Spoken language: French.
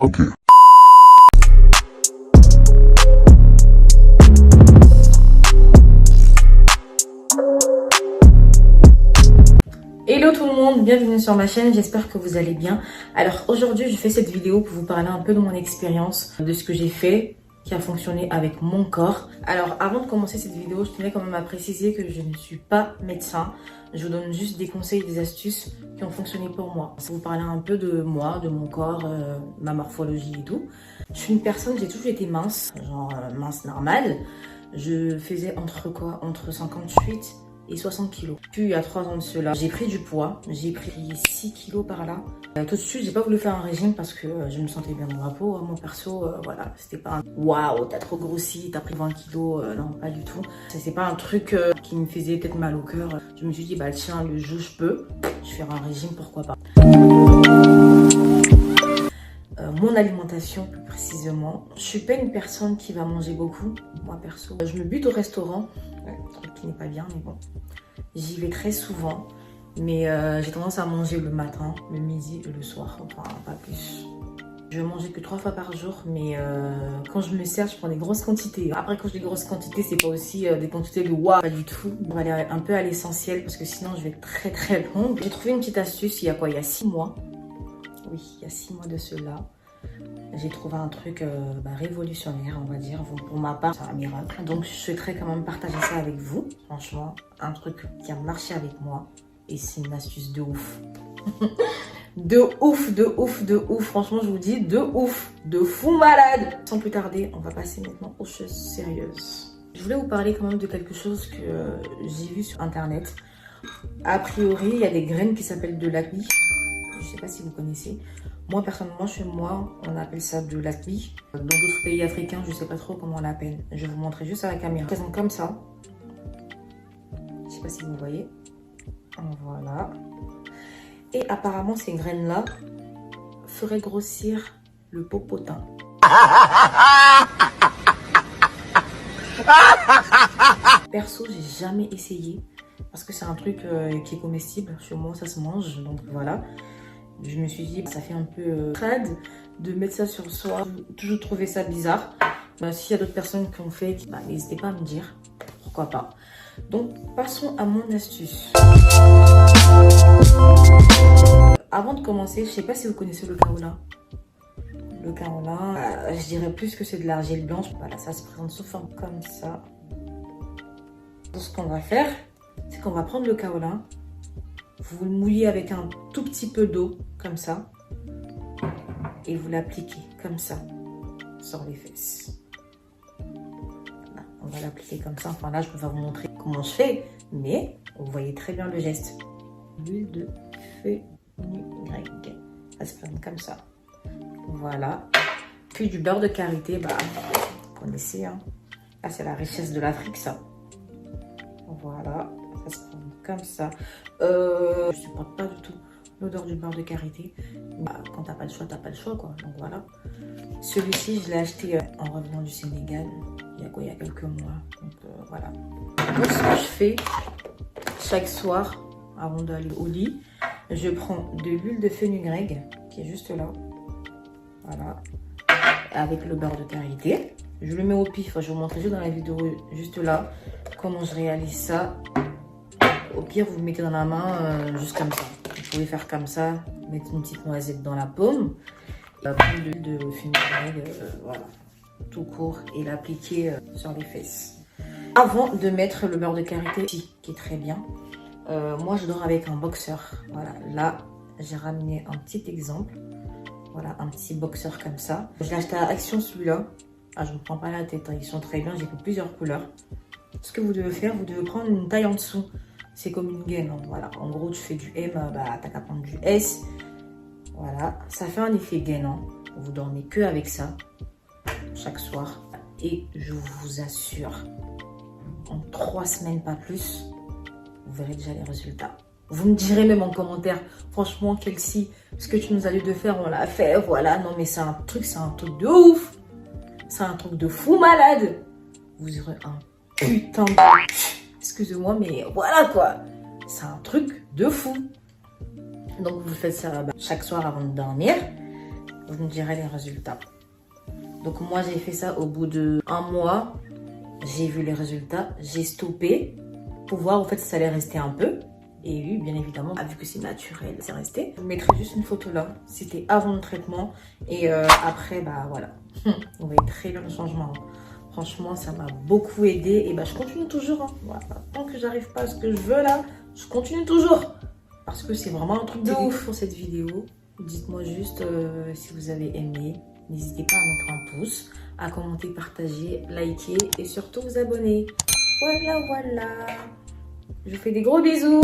Ok. Hello tout le monde, bienvenue sur ma chaîne, j'espère que vous allez bien. Alors aujourd'hui je fais cette vidéo pour vous parler un peu de mon expérience, de ce que j'ai fait, qui a fonctionné avec mon corps. Alors avant de commencer cette vidéo, je tenais quand même à préciser que je ne suis pas médecin. Je vous donne juste des conseils et des astuces qui ont fonctionné pour moi. Ça vous parler un peu de moi, de mon corps, ma morphologie et tout. Je suis une personne, j'ai toujours été mince, genre mince normale. Je faisais entre 58 et 60 kilos. Puis il y a 3 ans de cela, j'ai pris du poids. J'ai pris 6 kilos par là. Tout de suite, j'ai pas voulu faire un régime parce que je me sentais bien dans ma peau. Mon perso, voilà, c'était pas un waouh, t'as trop grossi, t'as pris 20 kilos. Non, pas du tout. C'est pas un truc qui me faisait peut-être mal au cœur. Je me suis dit, bah tiens, le jour je peux, je vais faire un régime, pourquoi pas. Mon alimentation plus précisément, je suis pas une personne qui va manger beaucoup, moi perso. Je me bute au restaurant, truc qui n'est pas bien mais bon, j'y vais très souvent, mais j'ai tendance à manger le matin, le midi et le soir, enfin pas plus. Je vais manger que 3 fois par jour, mais quand je me sers, je prends des grosses quantités. Après, quand je dis grosses quantités, c'est pas aussi des quantités de waouh, pas du tout. On va aller un peu à l'essentiel parce que sinon je vais être très longue. J'ai trouvé une petite astuce il y a 6 mois. Oui, il y a 6 mois de cela. J'ai trouvé un truc révolutionnaire, on va dire. Pour ma part, c'est un miracle. Donc, je souhaiterais quand même partager ça avec vous. Franchement, un truc qui a marché avec moi. Et c'est une astuce de ouf. De ouf. Franchement, je vous dis, de ouf. De fou malade. Sans plus tarder, on va passer maintenant aux choses sérieuses. Je voulais vous parler quand même de quelque chose que j'ai vu sur internet. A priori, il y a des graines qui s'appellent de l'acné. Je sais pas si vous connaissez. Moi, personnellement, chez moi, on appelle ça de l'acné. Dans d'autres pays africains, je sais pas trop comment on l'appelle. Je vais vous montrer juste à la caméra. Elles sont comme ça. Je sais pas si vous voyez. Voilà. Et apparemment, ces graines-là feraient grossir le popotin. Perso, j'ai jamais essayé. Parce que c'est un truc qui est comestible. Chez moi, ça se mange. Donc voilà. Je me suis dit, ça fait un peu crade de mettre ça sur soi. J'ai toujours trouvé ça bizarre. S'il y a d'autres personnes qui ont fait, n'hésitez pas à me dire. Pourquoi pas. Donc, passons à mon astuce. Avant de commencer, je sais pas si vous connaissez le kaolin. Le kaolin, je dirais plus que c'est de l'argile blanche. Voilà, ça se présente sous forme comme ça. Donc, ce qu'on va faire, c'est qu'on va prendre le kaolin. Vous le mouillez avec un tout petit peu d'eau, comme ça. Et vous l'appliquez, comme ça, sur les fesses. Voilà, on va l'appliquer comme ça. Enfin là, je vais vous montrer comment je fais. Mais, vous voyez très bien le geste. L'huile de fenugrec. Ça se présente comme ça. Voilà. Puis du beurre de karité, vous connaissez, hein. Là, c'est la richesse de l'Afrique, ça. Voilà. Ça se présente comme ça. Je supporte pas du tout l'odeur du beurre de karité. Quand t'as pas le choix, quoi. Donc voilà. Celui-ci, je l'ai acheté en revenant du Sénégal. Il y a quelques mois. Donc voilà. Donc ce que je fais chaque soir, avant d'aller au lit, je prends de l'huile de fenugrec, qui est juste là. Voilà. Avec le beurre de karité. Je le mets au pif. Je vous montrer juste dans la vidéo, juste là, comment je réalise ça. Au pire, vous le mettez dans la main, juste comme ça. Vous pouvez faire comme ça, mettre une petite noisette dans la paume, prendre de l'huile de fenugrec, voilà, tout court, et l'appliquer sur les fesses. Avant de mettre le beurre de karité, qui est très bien, moi je dors avec un boxeur. Voilà, là, j'ai ramené un petit exemple. Voilà, un petit boxeur comme ça. Je l'ai acheté à Action celui-là. Je ne me prends pas la tête, hein. Ils sont très bien, j'ai fait plusieurs couleurs. Ce que vous devez faire, vous devez prendre une taille en dessous. C'est comme une gaine, hein. Voilà. En gros, tu fais du M, t'as qu'à prendre du S. Voilà, ça fait un effet gaine, hein. Vous dormez que avec ça, chaque soir. Et je vous assure, en 3 semaines, pas plus, vous verrez déjà les résultats. Vous me direz même en commentaire, franchement, Kelsey, ce que tu nous as dit de faire, on l'a fait, voilà. Non, mais c'est un truc de ouf. C'est un truc de fou malade. Vous aurez un putain de... Excusez-moi, mais voilà quoi. C'est un truc de fou. Donc vous faites ça chaque soir avant de dormir. je vous dirai les résultats. Donc moi j'ai fait ça au bout de 1 mois. J'ai vu les résultats, j'ai stoppé pour voir en fait si ça allait rester un peu. Et oui, bien évidemment, vu que c'est naturel, c'est resté. Je vous mettrai juste une photo là. C'était avant le traitement. Et après, bah voilà. On voyait très bien le changement. Franchement, ça m'a beaucoup aidé. Et bah je continue toujours. Hein. Voilà. Tant que j'arrive pas à ce que je veux là, je continue toujours. Parce que c'est vraiment un truc de ouf pour cette vidéo. Dites-moi juste si vous avez aimé. N'hésitez pas à mettre un pouce, à commenter, partager, liker et surtout vous abonner. Voilà. Je vous fais des gros bisous.